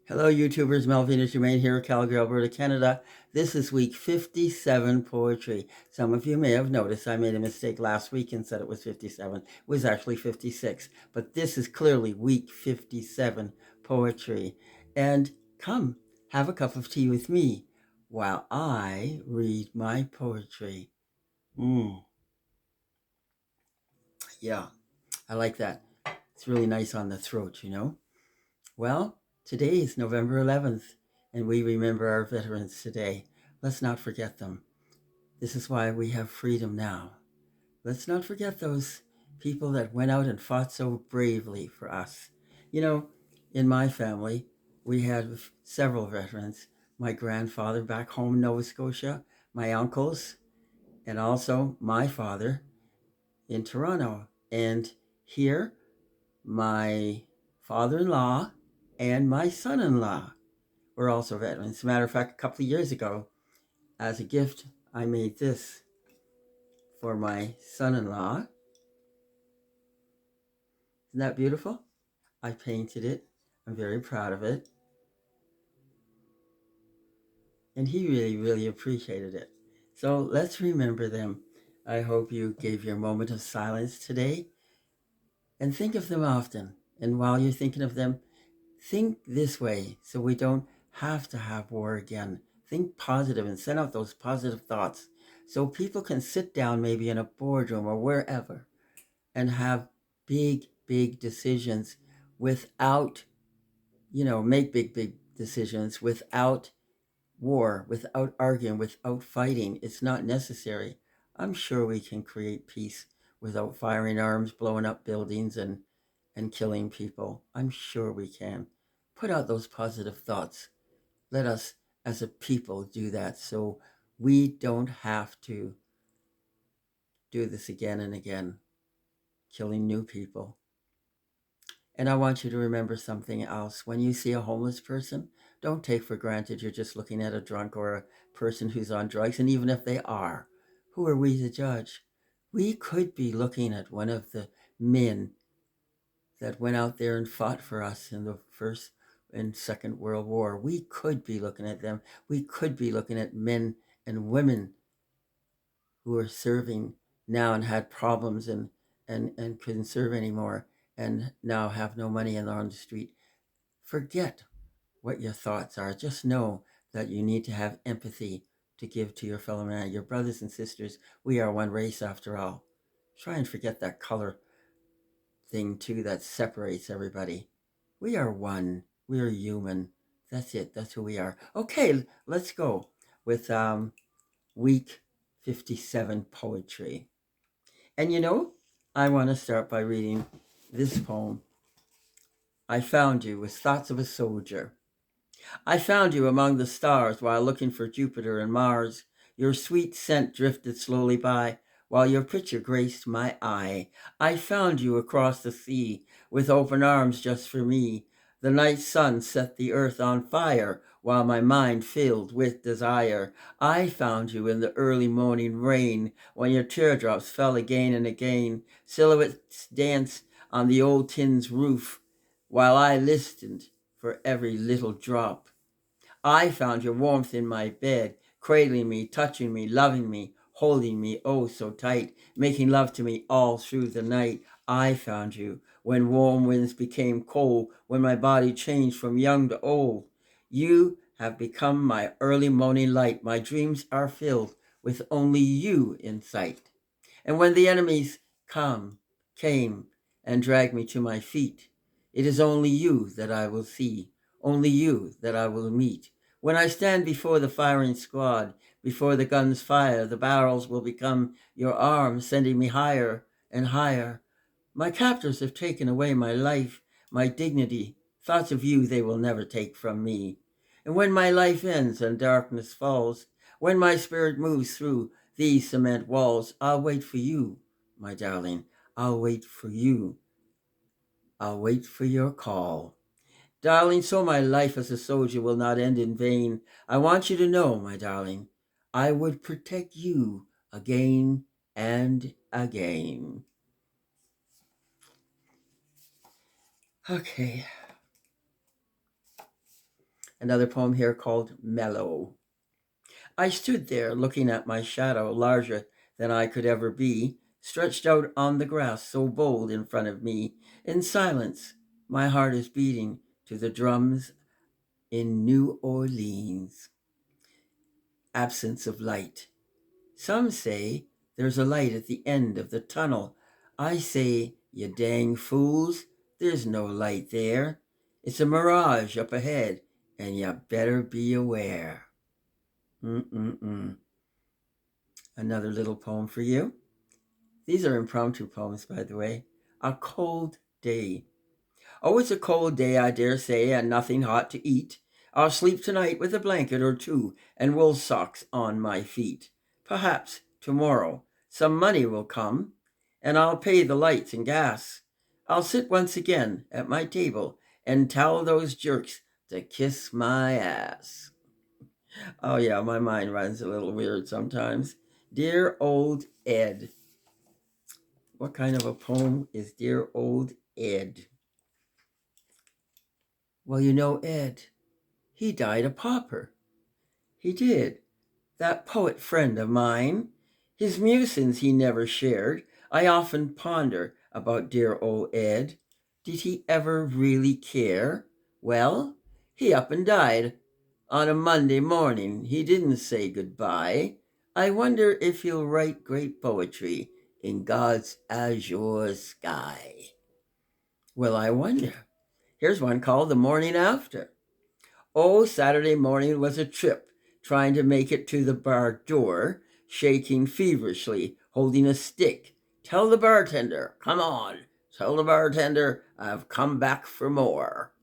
Hello, YouTubers. Melvina Germain here, Calgary, Alberta, Canada. This is week 57 poetry. Some of you may have noticed I made a mistake last week and said it was 57. It was actually 56. But this is clearly week 57 poetry. And come, have a cup of tea with me while I read my poetry. Yeah, I like that. It's really nice on the throat, you know? Well, today is November 11th, and we remember our veterans today. Let's not forget them. This is why we have freedom now. Let's not forget those people that went out and fought so bravely for us. You know, in my family, we had several veterans. My grandfather back home in Nova Scotia, my uncles, and also my father in Toronto. And here, my father-in-law and my son-in-law were also veterans. As a matter of fact, a couple of years ago, as a gift, I made this for my son-in-law. Isn't that beautiful? I painted it. I'm very proud of it. And he really, really appreciated it. So let's remember them. I hope you gave your moment of silence today and think of them often. And while you're thinking of them, think this way so we don't have to have war again. Think positive and send out those positive thoughts so people can sit down maybe in a boardroom or wherever and have big, big decisions without, make big, big decisions without war, without arguing, without fighting. It's not necessary. I'm sure we can create peace without firing arms, blowing up buildings, and killing people. I'm sure we can. Put out those positive thoughts. Let us, as a people, do that so we don't have to do this again and again, killing new people. And I want you to remember something else. When you see a homeless person, don't take for granted you're just looking at a drunk or a person who's on drugs. And even if they are, who are we to judge? We could be looking at one of the men that went out there and fought for us in the First and Second World War. We could be looking at them. We could be looking at men and women who are serving now and had problems and couldn't serve anymore and now have no money and are on the street. Forget what your thoughts are. Just know that you need to have empathy to give to your fellow man, your brothers and sisters. We are one race after all. Try and forget that color thing too that separates everybody. We are one. We are human. That's it. That's who we are. Okay, let's go with week 57 poetry. And I want to start by reading this poem. I found you with thoughts of a soldier. I found you among the stars while looking for Jupiter and Mars. Your sweet scent drifted slowly by while your picture graced my eye. I found you across the sea with open arms just for me. The night sun set the earth on fire while my mind filled with desire. I found you in the early morning rain when your teardrops fell again and again. Silhouettes danced on the old tin's roof while I listened for every little drop. I found your warmth in my bed, cradling me, touching me, loving me, holding me oh so tight, making love to me all through the night. I found you when warm winds became cold, when my body changed from young to old. You have become my early morning light. My dreams are filled with only you in sight. And when the enemies came and dragged me to my feet, it is only you that I will see, only you that I will meet. When I stand before the firing squad, before the guns fire, the barrels will become your arms, sending me higher and higher. My captors have taken away my life, my dignity. Thoughts of you they will never take from me. And when my life ends and darkness falls, when my spirit moves through these cement walls, I'll wait for you, my darling. I'll wait for you. I'll wait for your call. Darling, so my life as a soldier will not end in vain. I want you to know, my darling, I would protect you again and again. Okay. Another poem here called Mellow. I stood there looking at my shadow, larger than I could ever be, stretched out on the grass, so bold in front of me. In silence, my heart is beating to the drums in New Orleans. Absence of light. Some say there's a light at the end of the tunnel. I say, you dang fools, there's no light there. It's a mirage up ahead, and you better be aware. Mm-mm-mm. Another little poem for you. These are impromptu poems, by the way. A cold day. Oh, it's a cold day, I dare say, and nothing hot to eat. I'll sleep tonight with a blanket or two and wool socks on my feet. Perhaps tomorrow some money will come, and I'll pay the lights and gas. I'll sit once again at my table and tell those jerks to kiss my ass. Oh, yeah, my mind runs a little weird sometimes. Dear old Ed. What kind of a poem is Dear Old Ed? Well, you know, Ed, he died a pauper. He did. That poet friend of mine. His musings he never shared. I often ponder about dear old Ed. Did he ever really care? Well, he up and died. On a Monday morning, he didn't say goodbye. I wonder if he'll write great poetry in God's azure sky. Well, I wonder. Here's one called The Morning After. Oh, Saturday morning was a trip, trying to make it to the bar door, shaking feverishly, holding a stick. Tell the bartender, come on. Tell the bartender I've come back for more.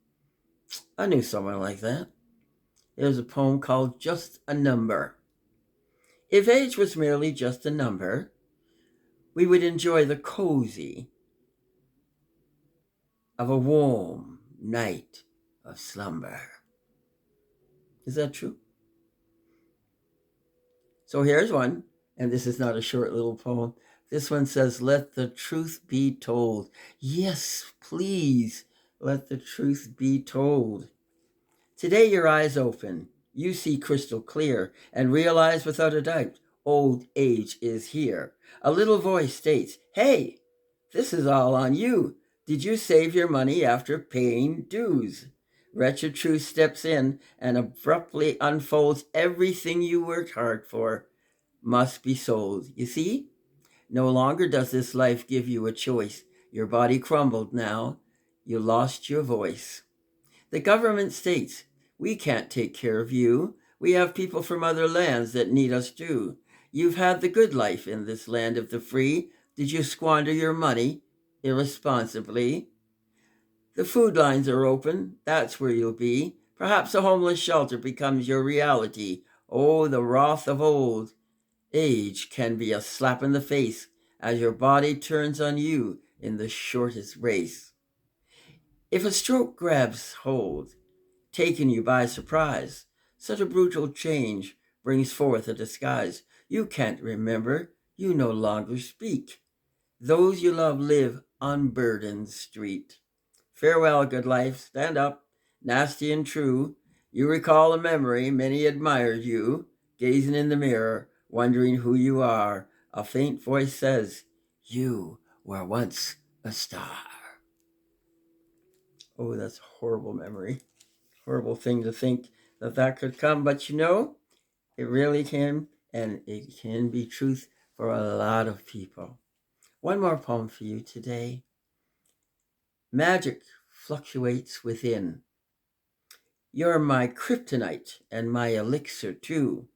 I knew someone like that. There's a poem called Just a Number. If age was merely just a number, we would enjoy the cozy of a warm night of slumber. Is that true? So here's one, and this is not a short little poem. This one says, let the truth be told. Yes, please, let the truth be told. Today your eyes open, you see crystal clear, and realize without a doubt, old age is here. A little voice states, hey, this is all on you. Did you save your money after paying dues? Wretched truth steps in and abruptly unfolds everything you worked hard for must be sold. You see, no longer does this life give you a choice. Your body crumbled now. You lost your voice. The government states, we can't take care of you. We have people from other lands that need us too. You've had the good life in this land of the free. Did you squander your money irresponsibly? The food lines are open. That's where you'll be. Perhaps a homeless shelter becomes your reality. Oh, the wrath of old. Age can be a slap in the face as your body turns on you in the shortest race. If a stroke grabs hold, taking you by surprise, such a brutal change brings forth a disguise. You can't remember, you no longer speak. Those you love live on Burden Street. Farewell, good life, stand up, nasty and true. You recall a memory, many admired you, gazing in the mirror, wondering who you are. A faint voice says, you were once a star. Oh, that's a horrible memory. Horrible thing to think that that could come, but you know, it really can, and it can be truth for a lot of people. One more poem for you today. Magic fluctuates within. You're my kryptonite and my elixir too.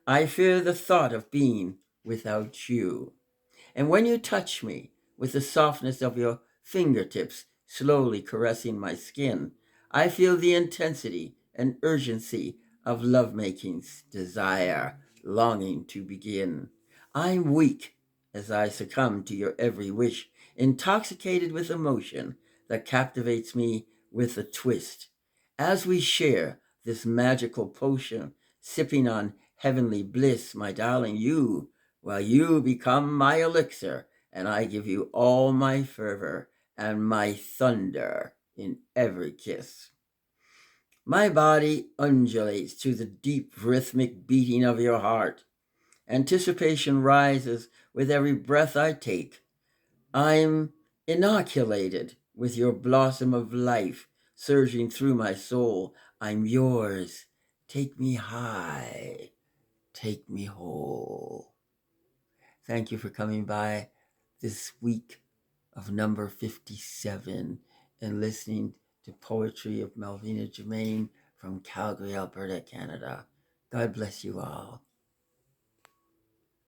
I fear the thought of being without you. And when you touch me with the softness of your fingertips slowly caressing my skin, I feel the intensity and urgency of lovemaking's desire, longing to begin. I'm weak as I succumb to your every wish, intoxicated with emotion that captivates me with a twist. As we share this magical potion, sipping on heavenly bliss, my darling, you become my elixir, and I give you all my fervor and my thunder in every kiss. My body undulates to the deep rhythmic beating of your heart. Anticipation rises with every breath I take. I'm inoculated with your blossom of life surging through my soul. I'm yours. Take me high. Take me whole. Thank you for coming by this week of number 57 and listening to poetry of Melvina Germain from Calgary, Alberta, Canada. God bless you all.